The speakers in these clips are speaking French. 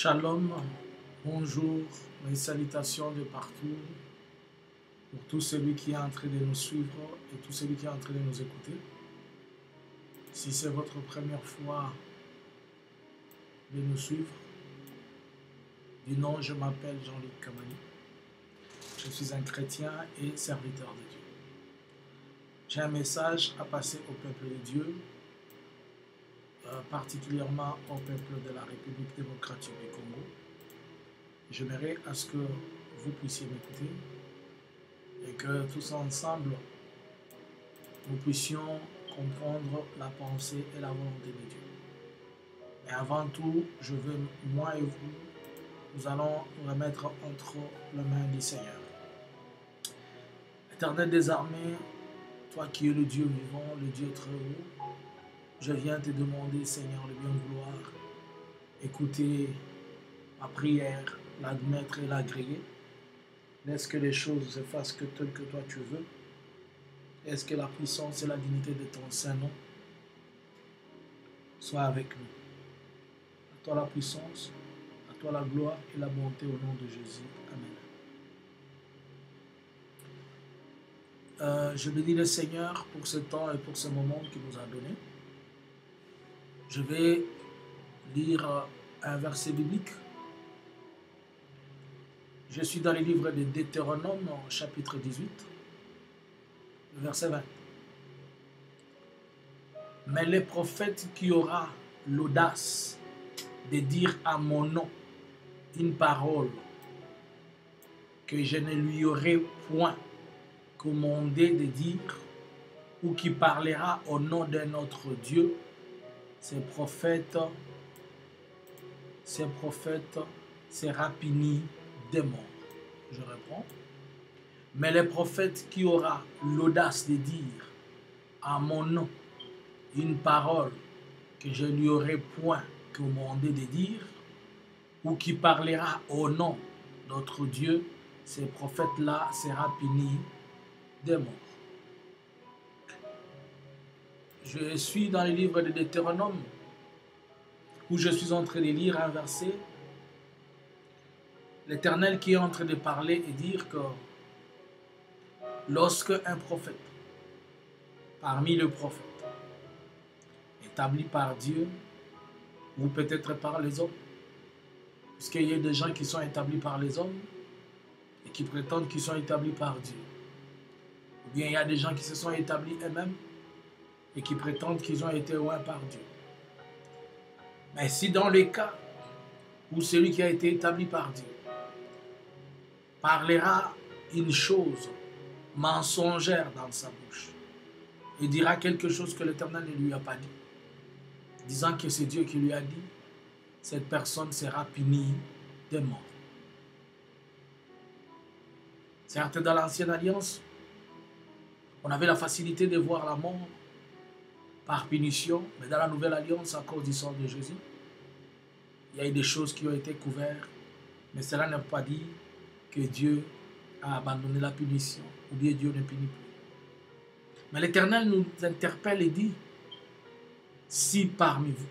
Shalom, bonjour, mes salutations de partout pour tout celui qui est en train de nous suivre et tout celui qui est en train de nous écouter. Si c'est votre première fois de nous suivre, du nom, je m'appelle Jean-Luc Kamani. Je suis un chrétien et serviteur de Dieu. J'ai un message à passer au peuple de Dieu, particulièrement au peuple de la République démocratique du Congo. J'aimerais à ce que vous puissiez m'écouter et que tous ensemble, nous puissions comprendre la pensée et la volonté de Dieu. Mais avant tout, je veux, moi et vous, nous allons nous remettre entre les mains du Seigneur. Éternel des armées, toi qui es le Dieu vivant, le Dieu très haut, je viens te demander, Seigneur, le bien vouloir, écouter ma prière, l'admettre et l'agréer. Laisse que les choses se fassent telles que toi tu veux. Laisse que la puissance et la dignité de ton Saint-Nom soient avec nous. À toi la puissance, à toi la gloire et la bonté au nom de Jésus. Amen. Je bénis le Seigneur pour ce temps et pour ce moment qu'il nous a donné. Je vais lire un verset biblique. Je suis dans le livre de Deutéronome, chapitre 18, verset 20. Mais le prophète qui aura l'audace de dire à mon nom une parole que je ne lui aurai point commandé de dire, ou qui parlera au nom d'un autre Dieu, ce prophète sera puni de mort. Je reprends. Mais le prophète qui aura l'audace de dire à mon nom une parole que je ne lui aurai point commandé de dire, ou qui parlera au nom d'autre Dieu, ce prophète-là sera puni de mort. Je suis dans le livre de Deutéronome, où je suis en train de lire un verset. L'Éternel qui est en train de parler et dire que lorsque un prophète, parmi les prophètes, établi par Dieu, ou peut-être par les hommes, puisqu'il y a des gens qui sont établis par les hommes et qui prétendent qu'ils sont établis par Dieu. Ou bien il y a des gens qui se sont établis eux-mêmes et qui prétendent qu'ils ont été oints par Dieu. Mais si dans le cas où celui qui a été établi par Dieu parlera une chose mensongère dans sa bouche et dira quelque chose que l'Éternel ne lui a pas dit, disant que c'est Dieu qui lui a dit, cette personne sera punie de mort. Certes, dans l'Ancienne Alliance, on avait la facilité de voir la mort par punition, mais dans la Nouvelle Alliance, à cause du sang de Jésus, il y a eu des choses qui ont été couvertes, mais cela n'a pas dit que Dieu a abandonné la punition, ou bien Dieu ne punit plus. Mais l'Éternel nous interpelle et dit, si parmi vous,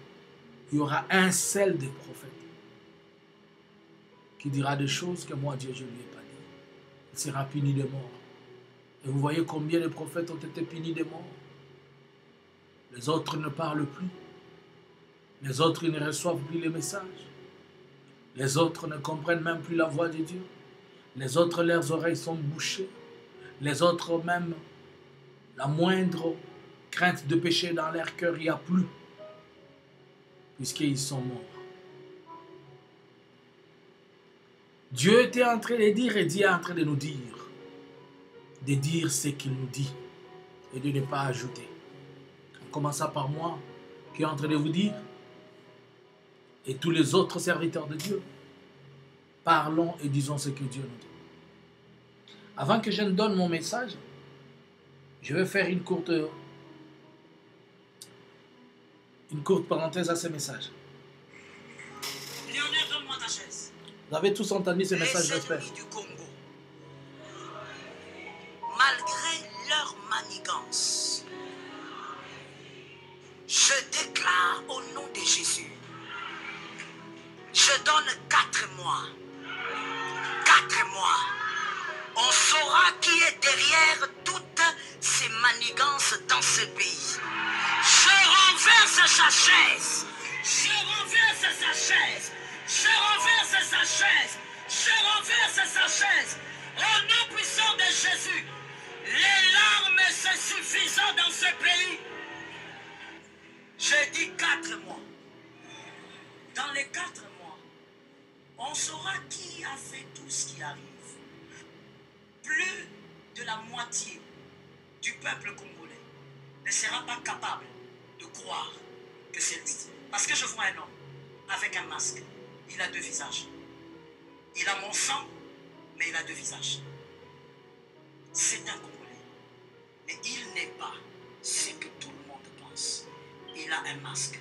il y aura un seul des prophètes qui dira des choses que moi, Dieu, je ne lui ai pas dit, il sera puni de mort. Et vous voyez combien de prophètes ont été punis de mort. Les autres ne parlent plus. Les autres ne reçoivent plus les messages. Les autres ne comprennent même plus la voix de Dieu. Les autres, leurs oreilles sont bouchées. Les autres même, la moindre crainte de péché dans leur cœur, il n'y a plus. Puisqu'ils sont morts. Dieu était en train de dire et Dieu est en train de nous dire. De dire ce qu'il nous dit. Et de ne pas ajouter. En commençant par moi, qui est en train de vous dire, et tous les autres serviteurs de Dieu, parlons et disons ce que Dieu nous dit. Avant que je ne donne mon message, je vais faire une courte parenthèse à ce message. Léonard, donne-moi ta chaise. Vous avez tous entendu ce message, j'espère. Les ennemis du Congo, malgré leur manigance, je déclare au nom de Jésus, je donne mois. 4 mois. On saura qui est derrière toutes ces manigances dans ce pays. Je renverse sa chaise. Je renverse sa chaise. Je renverse sa chaise. Je renverse sa chaise. Au nom puissant de Jésus, les larmes c'est suffisant dans ce pays. J'ai dit 4 mois. Dans les 4 mois, on saura qui a fait tout ce qui arrive. Plus de la moitié du peuple congolais ne sera pas capable de croire que c'est lui. Parce que je vois un homme avec un masque. Il a 2 visages. Il a mon sang, mais il a 2 visages. C'est un Congolais. Mais il n'est pas ce que tout le monde pense. Il a un masque.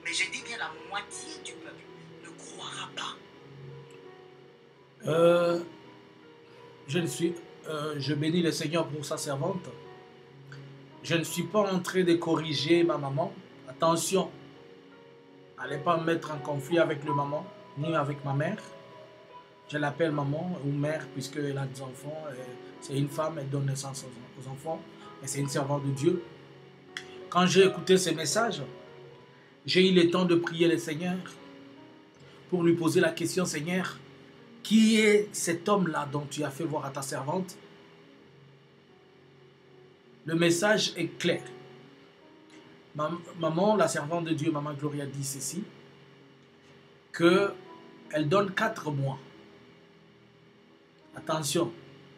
Mais je dis bien la moitié du peuple ne croira pas. Je bénis le Seigneur pour sa servante. Je ne suis pas en train de corriger ma maman. Attention, n'allez pas me mettre en conflit avec le maman, ni avec ma mère. Je l'appelle maman ou mère puisqu'elle a des enfants. C'est une femme, elle donne naissance aux enfants. Et c'est une servante de Dieu. Quand j'ai écouté ces messages, j'ai eu le temps de prier le Seigneur pour lui poser la question, Seigneur, qui est cet homme-là dont tu as fait voir à ta servante? Le message est clair. Maman, la servante de Dieu, Maman Gloria, dit ceci, qu'elle donne 4 mois. Attention,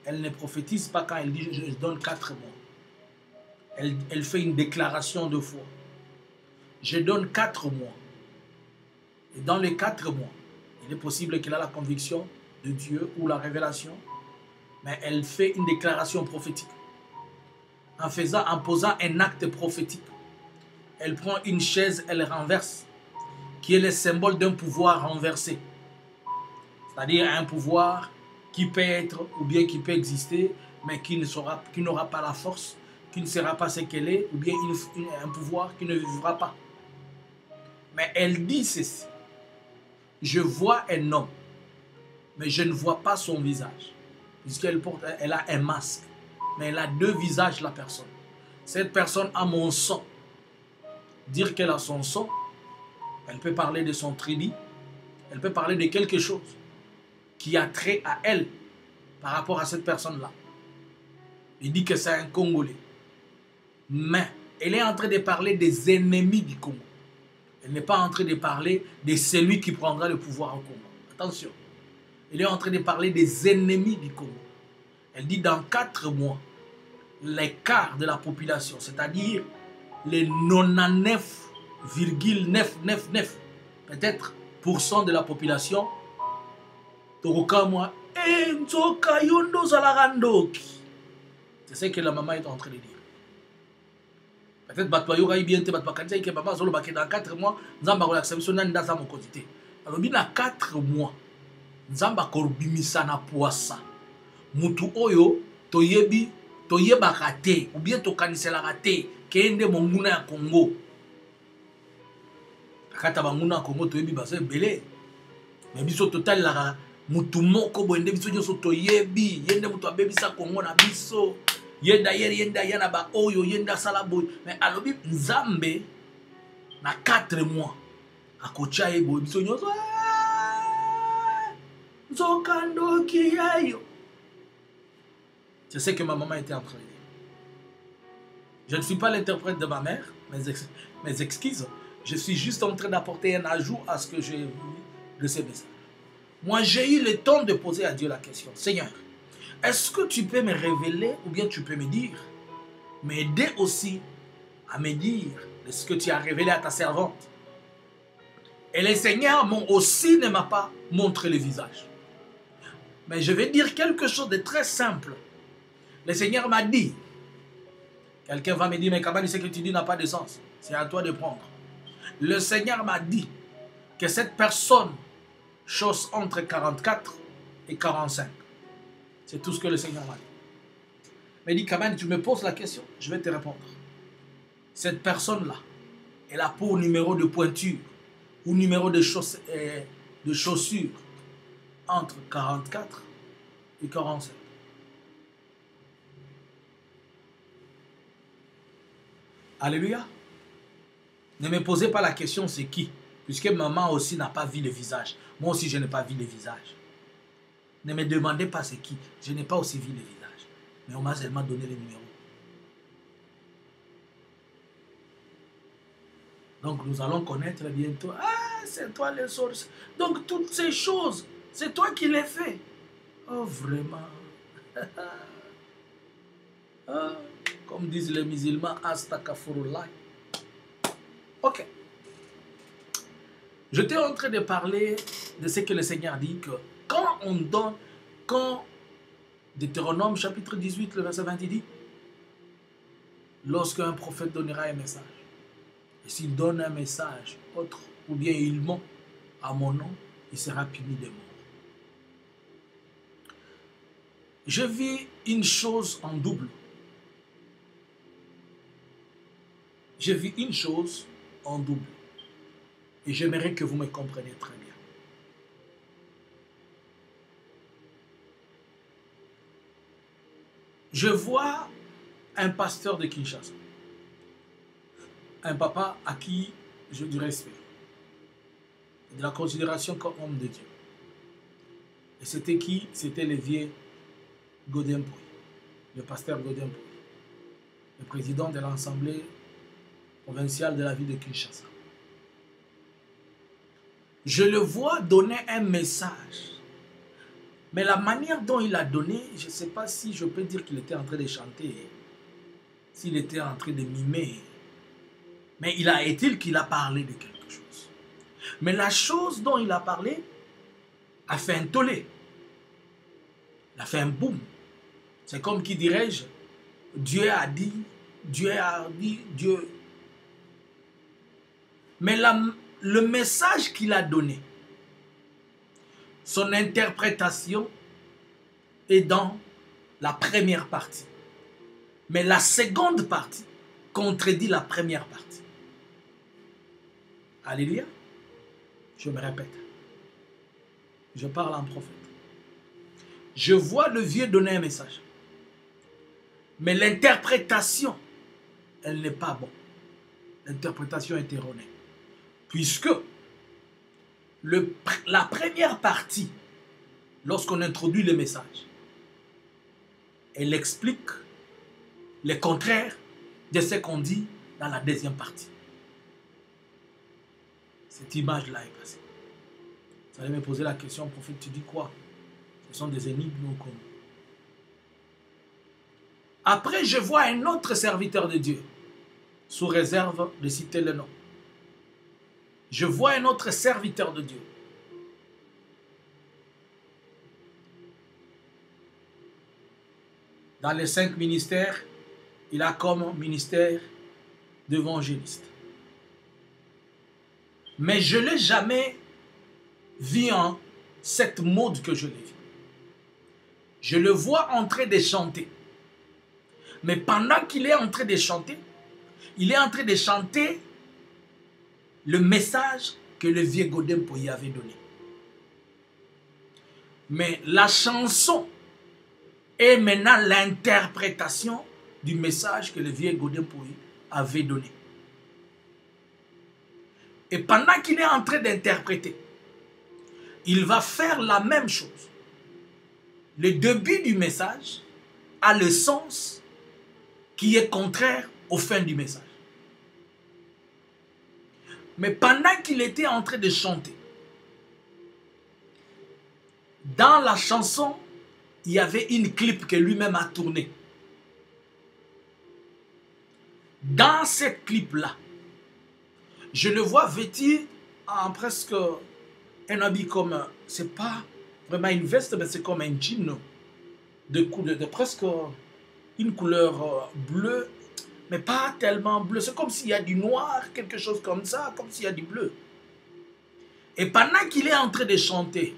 elle ne prophétise pas quand elle dit « je donne 4 mois ». Elle fait une déclaration de foi. Je donne 4 mois. Et dans les 4 mois, il est possible qu'elle ait la conviction de Dieu ou la révélation, mais elle fait une déclaration prophétique. En posant un acte prophétique, elle prend une chaise, elle renverse, qui est le symbole d'un pouvoir renversé. C'est-à-dire un pouvoir qui peut être ou bien qui peut exister, mais qui n'aura pas la force, qui ne sera pas ce qu'elle est, ou bien un pouvoir qui ne vivra pas. Mais elle dit ceci. Je vois un homme, mais je ne vois pas son visage. Elle a un masque, mais elle a 2 visages, la personne. Cette personne a mon sang. Dire qu'elle a son sang, elle peut parler de son crédit, elle peut parler de quelque chose qui a trait à elle par rapport à cette personne-là. Il dit que c'est un Congolais. Mais elle est en train de parler des ennemis du Congo. Elle n'est pas en train de parler de celui qui prendra le pouvoir au Congo. Attention. Elle est en train de parler des ennemis du Congo. Elle dit dans 4 mois, les quarts de la population, c'est-à-dire les 99,999 peut-être % de la population, c'est ce que la maman est en train de dire. Peut-être que dans 4 mois, Nzamba va accepter dans mon quotidien. Alors, dans 4 mois, Nzamba korbimisa na poissa. Mutu oyo, toyebi, toyeba kate, ou bien tokanisela kate, kende monguna ya Congo. Kata banguna ya Congo, toyebi basa belé. Mais biso total la mutu moko boende biso nyoso toyebi, yende mutu abebisa Congo na biso. Yenda yeri yenda yana ba oyo yenda salaboy. Mais alobi Nzambe na 4 mois akocha ebo biso nyoso nzokando kiyayo. C'est ce que ma maman était en train de dire. Je ne suis pas l'interprète de ma mère, mes excuses. Je suis juste en train d'apporter un ajout à ce que j'ai vu de ces messages. Moi, j'ai eu le temps de poser à Dieu la question. Seigneur, est-ce que tu peux me révéler ou bien tu peux me dire, m'aider aussi à me dire de ce que tu as révélé à ta servante? Et le Seigneur aussi ne m'a pas montré le visage. Mais je vais dire quelque chose de très simple. Le Seigneur m'a dit, quelqu'un va me dire, mais Kabani, ce que tu dis n'a pas de sens. C'est à toi de prendre. Le Seigneur m'a dit que cette personne chose entre 44 et 45. C'est tout ce que le Seigneur m'a dit. Mais il dit, Kabani, tu me poses la question, je vais te répondre. Cette personne-là, elle a pour numéro de pointure ou numéro de chaussure entre 44 et 47. Alléluia. Ne me posez pas la question c'est qui, puisque maman aussi n'a pas vu le visage. Moi aussi je n'ai pas vu le visage. Ne me demandez pas c'est qui, je n'ai pas aussi vu le visage. Mais on m'a seulement donné le numéro. Donc nous allons connaître bientôt. Ah, c'est toi les sources. Donc toutes ces choses, c'est toi qui les fais. Oh vraiment. Ah, comme disent les musulmans, Astaghfirullah. Ok. J'étais en train de parler de ce que le Seigneur dit que quand Deutéronome chapitre 18, le verset 20 dit, lorsqu'un prophète donnera un message, et s'il donne un message autre, ou bien il ment à mon nom, il sera puni de mort. Je vis une chose en double. Je vis une chose en double. Et j'aimerais que vous me compreniez très bien. Je vois un pasteur de Kinshasa. Un papa à qui j'ai du respect. De la considération comme homme de Dieu. Et c'était qui? C'était le vieux Godin Pouy. Le pasteur Godin Pouy. Le président de l'Assemblée provinciale de la ville de Kinshasa. Je le vois donner un message. Mais la manière dont il a donné, je ne sais pas si je peux dire qu'il était en train de chanter, s'il était en train de mimer. Mais est-il qu'il a parlé de quelque chose. Mais la chose dont il a parlé a fait un tollé. Il a fait un boom. C'est comme qui dirais-je, Dieu a dit, Dieu a dit, Dieu. Mais le message qu'il a donné, son interprétation est dans la première partie. Mais la seconde partie contredit la première partie. Alléluia. Je me répète. Je parle en prophète. Je vois le vieux donner un message. Mais l'interprétation, elle n'est pas bonne. L'interprétation est erronée. Puisque la première partie, lorsqu'on introduit le message, elle explique le contraire de ce qu'on dit dans la deuxième partie. Cette image-là est passée. Vous allez me poser la question, prophète, tu dis quoi? Ce sont des énigmes non communes. Après, je vois un autre serviteur de Dieu, sous réserve de citer le nom. Je vois un autre serviteur de Dieu. Dans les 5 ministères, il a comme ministère d'évangéliste. Mais je ne l'ai jamais vu en cette mode que je l'ai vu. Je le vois en train de chanter. Mais pendant qu'il est en train de chanter, il est en train de chanter le message que le vieux Godin Pouy avait donné. Mais la chanson est maintenant l'interprétation du message que le vieux Godin Pouy avait donné. Et pendant qu'il est en train d'interpréter, il va faire la même chose. Le début du message a le sens qui est contraire au fin du message. Mais pendant qu'il était en train de chanter, dans la chanson, il y avait une clip que lui-même a tournée. Dans cette clip-là, je le vois vêtu en presque un habit comme, c'est pas vraiment une veste, mais c'est comme un jean de presque une couleur bleue, mais pas tellement bleu. C'est comme s'il y a du noir, quelque chose comme ça, comme s'il y a du bleu. Et pendant qu'il est en train de chanter,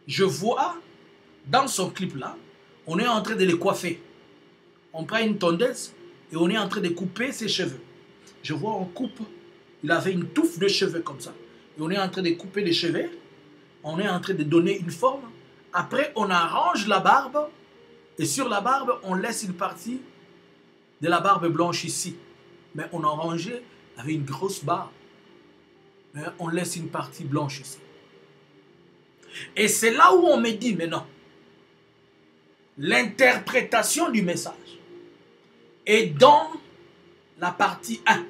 je vois dans son clip-là, on est en train de le coiffer. On prend une tondeuse et on est en train de couper ses cheveux. Je vois, on coupe. Il avait une touffe de cheveux comme ça. Et on est en train de couper les cheveux. On est en train de donner une forme. Après, on arrange la barbe. Et sur la barbe, on laisse une partie de la barbe blanche ici. Mais on a arrangé avec une grosse barbe. Mais on laisse une partie blanche ici. Et c'est là où on me dit, mais non. L'interprétation du message est dans la partie 1.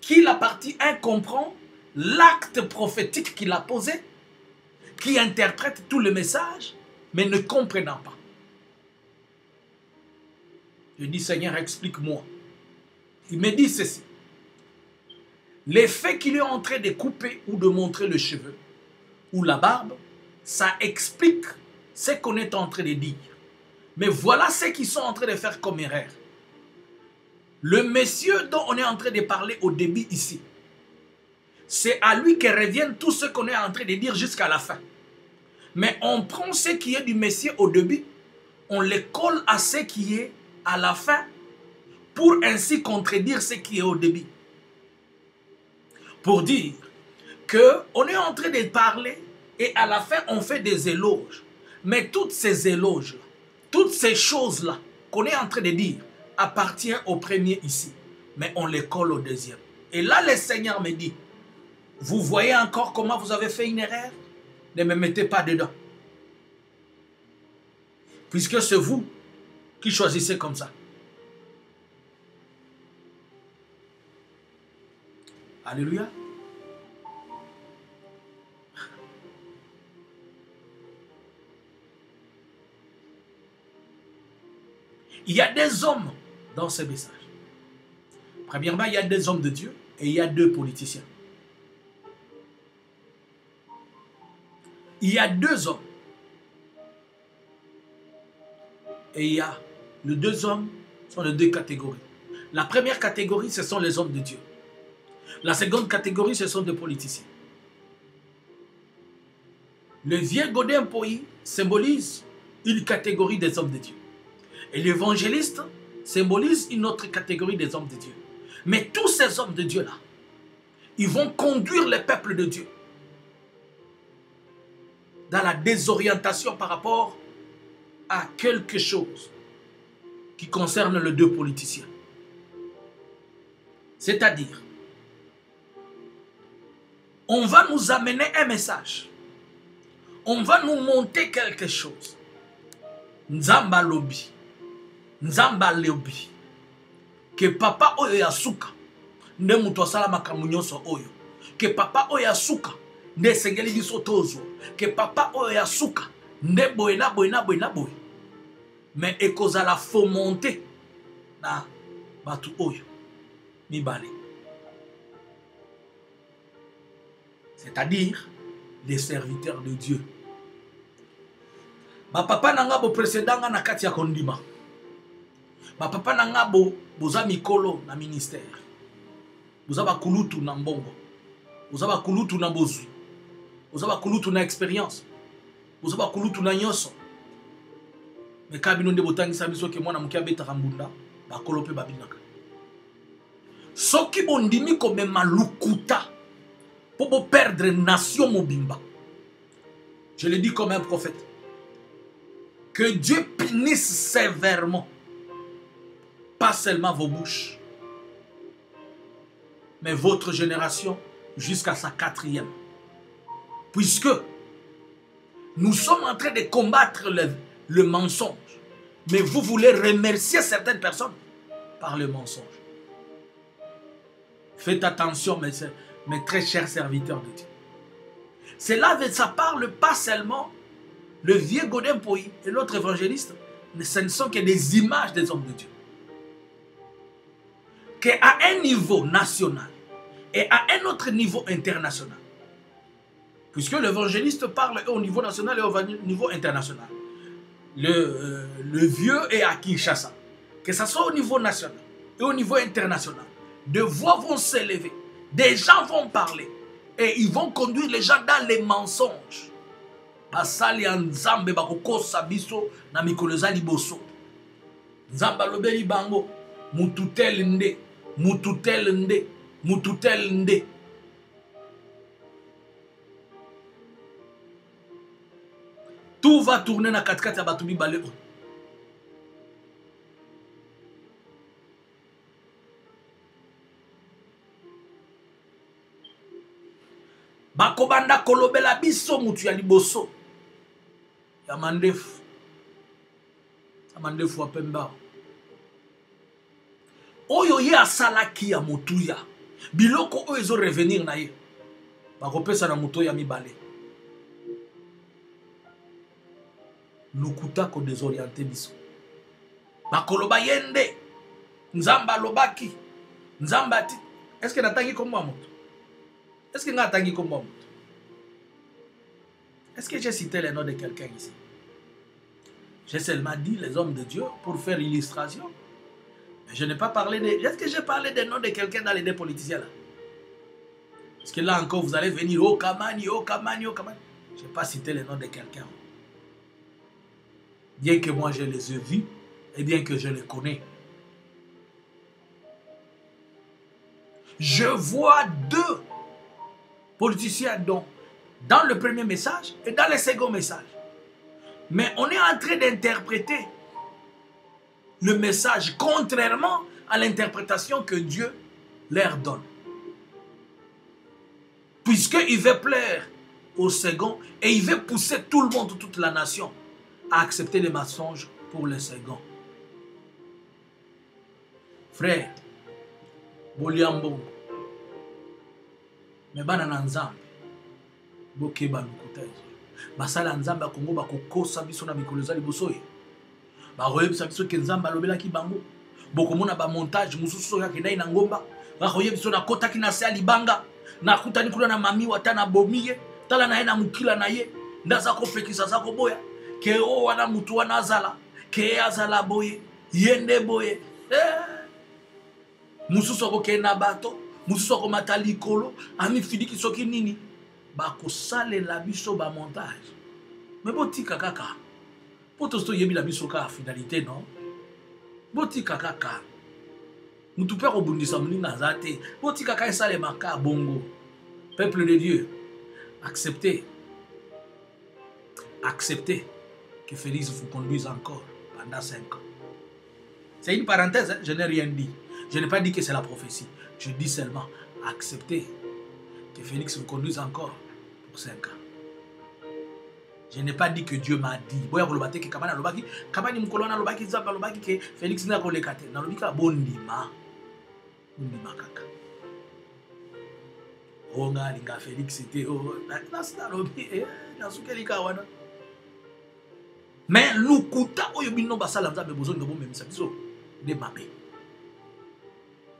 Qui, la partie 1, comprend l'acte prophétique qu'il a posé, qui interprète tout le message, mais ne comprenant pas. Je dis, Seigneur, explique-moi. Il me dit ceci. L'effet qu'il est en train de couper ou de montrer le cheveu ou la barbe, ça explique ce qu'on est en train de dire. Mais voilà ce qu'ils sont en train de faire comme erreur. Le monsieur dont on est en train de parler au début ici, c'est à lui que reviennent tout ce qu'on est en train de dire jusqu'à la fin. Mais on prend ce qui est du monsieur au début, on le colle à ce qui est à la fin, pour ainsi contredire ce qui est au début. Pour dire qu'on est en train de parler et à la fin on fait des éloges. Mais toutes ces éloges, toutes ces choses-là qu'on est en train de dire appartiennent au premier ici. Mais on les colle au deuxième. Et là le Seigneur me dit, vous voyez encore comment vous avez fait une erreur? Ne me mettez pas dedans. Puisque c'est vous qui choisissez comme ça. Alléluia. Il y a des hommes dans ce message. Premièrement, il y a des hommes de Dieu et il y a deux politiciens. Il y a deux hommes. Et il y a les deux hommes sont de deux catégories. La première catégorie, ce sont les hommes de Dieu. La seconde catégorie, ce sont des politiciens. Le vieux Godin Poyi symbolise une catégorie des hommes de Dieu. Et l'évangéliste symbolise une autre catégorie des hommes de Dieu. Mais tous ces hommes de Dieu-là, ils vont conduire le peuple de Dieu dans la désorientation par rapport à quelque chose qui concerne les deux politiciens. C'est-à-dire, on va nous amener un message. On va nous monter quelque chose. Nzamba lobi. Nzamba lobi. Que papa oyo yasuka. Ne mutu asala makambo nyonso oyo. Que papa oyo yasuka. Ne sengeli biso tozo. Que papa oyo yasuka. Ne boye na boye na boye na boye. Mais ekozala fomenter na batu oyo. Mibale. C'est-à-dire les serviteurs de Dieu. Ma papa nanga bo précédent na kati ya kondima. Ma papa nanga bo boza mikolo na ministère. Boza ba kulutu na mbongo. Boza ba kulutu na bozu. Boza ba kulutu na expérience. Boza ba kulutu na nyonso. Mais kabino nde botangisa biso ke mwana mukia beta kambunda ba kolope babinaka. Soki bondimi ko mema lukuta pour perdre nation mobimba. Je le dis comme un prophète. Que Dieu punisse sévèrement, pas seulement vos bouches, mais votre génération jusqu'à sa 4e. Puisque nous sommes en train de combattre le mensonge, mais vous voulez remercier certaines personnes par le mensonge. Faites attention, mes très chers serviteurs de Dieu. Cela, ça parle pas seulement le vieux Godin Poyi et l'autre évangéliste, mais ce ne sont que des images des hommes de Dieu. Qu'à un niveau national et à un autre niveau international, puisque l'évangéliste parle au niveau national et au niveau international, le vieux est à Kinshasa, que ce soit au niveau national et au niveau international, des voix vont s'élever, des gens vont parler et ils vont conduire les gens dans les mensonges. Basali nzambe bakokosa biso na mikolo za liboso. Nzamba lobeli bango mututel nde, mututel nde, mututel nde. Tout va tourner dans 4x4 à Batubi Balé. Bakobanda kolobela biso mutu ya liboso. Ya mandefu. Ya mandefu wa Pemba. Oyo ye asalaki ya motuya. Biloko oyo ezo revenir na ye. Bakopesa na moto ya mibale. Lukuta ko désorienté biso. Bakoloba yende. Nzamba lobaki. Nzamba ti. Est-ce que natangi comme moi moto? Est-ce que natangi comme moi moto? Est-ce que j'ai cité les noms de quelqu'un ici? J'ai seulement dit les hommes de Dieu pour faire illustration. Mais je n'ai pas parlé de... Est-ce que j'ai parlé des noms de quelqu'un dans les deux politiciens là? Parce que là encore, vous allez venir, oh Kamani, oh Kamani, oh Kamani. Je n'ai pas cité les noms de quelqu'un. Bien que moi je les ai vus, et bien que je les connais. Je vois deux politiciens dans le premier message et dans le second message. Mais on est en train d'interpréter le message contrairement à l'interprétation que Dieu leur donne. Puisqu'il veut plaire au second et il veut pousser tout le monde, toute la nation, à accepter les mensonges pour le second. Frère, Boliambo, mais banana nzambe, bokeba lukuta ezo. Basala nzambe Kongo bakokosa biso na mikolo za liboso ye. Ba royebisa biso ke nzambe alobelaki bango. Bokomona ba montage mususu ya kendai na ngomba. Ba royebiso na kota ki na se libanga. Na kutani kuna na mami wata na bomiye. Tala na ye na mukila na ye. Ndaza ko pekisa za ko boya. Ke o wana mutu wana azala. Ke azala boye. Yende boye. Mususu ko ke na bato. Mususu ko matali kolo. Ami fidiki soki nini. Bako sale la biso ba montage. Mais botika kaka. Poto sto yebi la biso ka finalité non. Botika kaka. Mutu pe robundisa muninga zate. Botika kaka sale maka bongo. Peuple de Dieu, acceptez. Acceptez que Félix vous conduise encore pendant 5 ans. C'est une parenthèse, hein? Je n'ai rien dit. Je n'ai pas dit que c'est la prophétie. Je dis seulement acceptez que Félix vous conduise encore pour 5 ans. Je n'ai pas dit que Dieu m'a dit. Boya kolobate ke kamana lobaki, kamani mkolona lobaki zamba lobaki ke Félix na kolekate. Na lobika bondima. Bondima kaka. Oh nga linga Félix c'était oh na lobi na sukelika wana. Mais lukuta oyo bino basala nzambe bozo ndo bomemisa biso de mabe.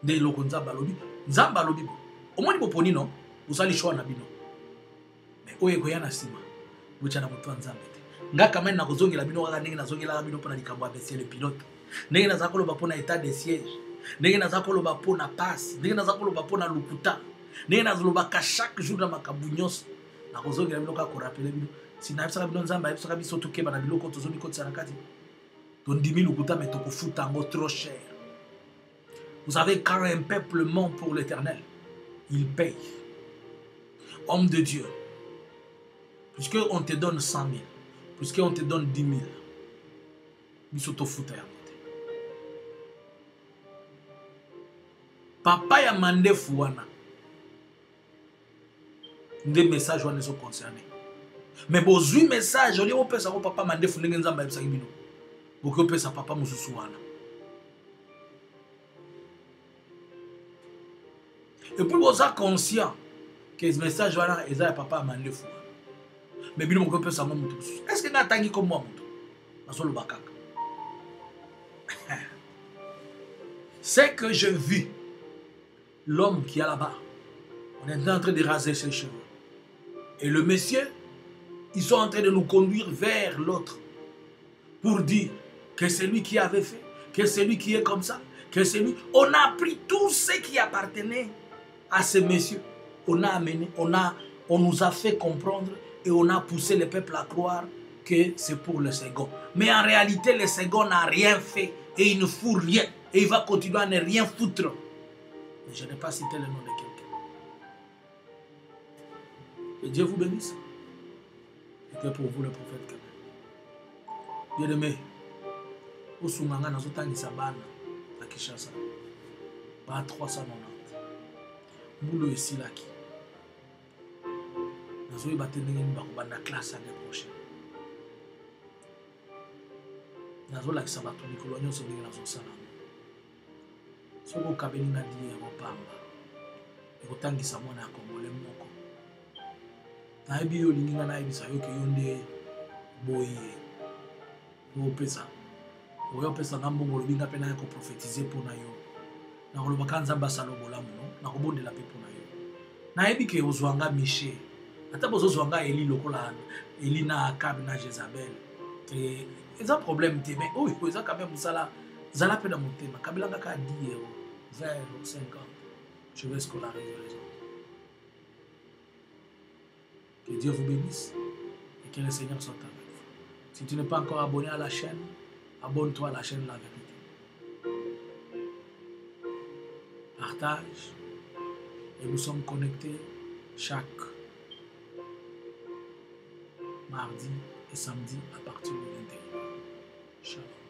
De loko nzamba lobi, nzamba lobi bo. Omoni boponi no, usali shwa na bino. Mais oyo ko yana sima. Bucha na mutu nzambe te. Nga kama na kozongela bino kaka ndenge na zongela bino pona likambo abesie le pilote. Ndenge na zakolo ba pona état de siège. Ndenge na zakolo ba pona passe, ndenge na zakolo ba pona lukuta. Ndenge na zolobaka chaque jour na makabu nyonso. Na kozongela bino kaka ko rappeler bino. Sina bisaka bino nzamba bisaka biso tokeba na biloko tozomi kotisa na kati. Tondimi lukuta mais tokofuta ngo trop cher. Vous savez, quand un peuple ment pour l'Éternel, il paye. Homme de Dieu, puisqu'on te donne 100 000, puisqu'on te donne 10 000, bisoto futa ya mote. Papa ya mandefu wana, des messages wana sont concernés. Mais bozui message, on dit on peut savoir papa mandefu ndenge nzamba yebisaki bino. Boki on peut sa papa mususu wana. Et puis vous êtes conscient que ce message voilà est à papa mandé fou. Mais bien on peut savoir mon tous. Est-ce que n'a tangi comme moi mon tout? Na solo bakaka. C'est que je vis l'homme qui est là-bas. On est en train de raser ses cheveux. Et le monsieur, ils sont en train de nous conduire vers l'autre pour dire que c'est lui qui avait fait, que c'est lui qui est comme ça, que c'est lui. On a pris tout ce qui appartenait à ce monsieur. On a amené, on nous a fait comprendre et on a poussé le peuple à croire que c'est pour le second. Mais en réalité, le second n'a rien fait et il ne fout rien. Et il va continuer à ne rien foutre. Mais je n'ai pas cité le nom de quelqu'un. Que Dieu vous bénisse. C'était pour vous le prophète Kabel. Bien-aimé, au Sunganga, nous avons Sabana à Kinshasa. Pas 390. Boulot ici là qui. Nous avons battu la classe l'année prochaine. Nous avons la sabato de coloniaux sur les nations salama. Si vous avez dit Pamba, et vous avez dit que vous avez Congolais moko. Na ebi yo linga na ebisa yo ke yonde boye. Wo pesa. Wo pesa na mbongo lobinga pe na ko prophétiser pour na yo. Na ko lobaka nzamba salo bolamu no. Na ko bondela pe pour na yo. Na ebi ke ozwanga Miché. Ata bozo zwanga Eli lokola Eli na Akab na Jezabel. Et ils ont un problème mais oui, ils ont quand même ça zala pe na motema. Kabila ngaka 10 euros, 20 euros, 50. Je vais scolariser les gens. Que Dieu vous bénisse et que le Seigneur soit avec vous. Si tu n'es pas encore abonné à la chaîne, abonne-toi à la chaîne La Vérité. Partage et nous sommes connectés chaque mardi et samedi à partir de 21h. Shalom.